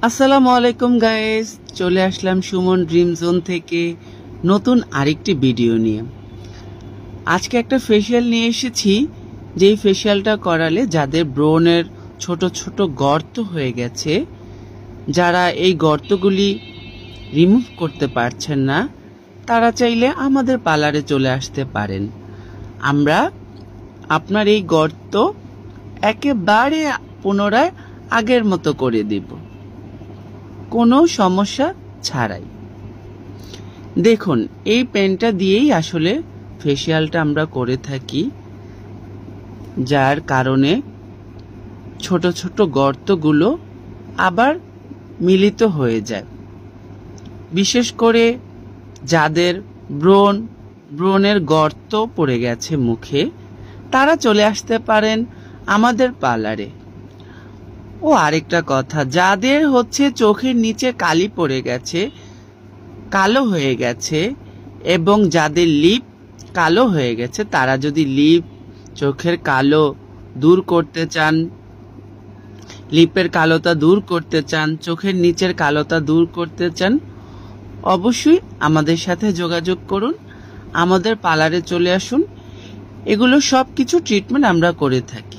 আসসালামু আলাইকুম গাইস, চলে আসলাম সুমন ড্রিম জোন থেকে নতুন আরেকটি ভিডিও নিয়ে। আজকে একটা ফেশিয়াল নিয়ে এসেছি, যেই ফেশিয়ালটা করালে যাদের ব্রণের ছোট ছোট গর্ত হয়ে গেছে, যারা এই গর্তগুলি রিমুভ করতে পারছেন না, তারা চাইলে আমাদের পার্লারে চলে আসতে পারেন। আমরা আপনার এই গর্ত একেবারে পুনরায় আগের মতো করে দিব, কোনো সমস্যা ছাড়াই। দেখুন, এই পেনটা দিয়েই আসলে ফেসিয়ালটা আমরা করে থাকি, যার কারণে ছোট ছোট গর্তগুলো আবার মিলিত হয়ে যায়। বিশেষ করে যাদের ব্রণের গর্ত পড়ে গেছে মুখে, তারা চলে আসতে পারেন আমাদের পার্লারে। ও আরেকটা কথা, যাদের চোখের নিচে কালি পড়ে গেছে, কালো হয়ে গেছে, এবং যাদের লিপ কালো হয়ে গেছে, তারা যদি চোখের কালো দূর করতে চান, লিপের কালোটা দূর করতে চান, চোখের নিচের কালোটা দূর করতে চান, অবশ্যই আমাদের সাথে যোগাযোগ করুন, আমাদের পার্লারে চলে আসুন। এগুলো সবকিছু ট্রিটমেন্ট আমরা করে থাকি।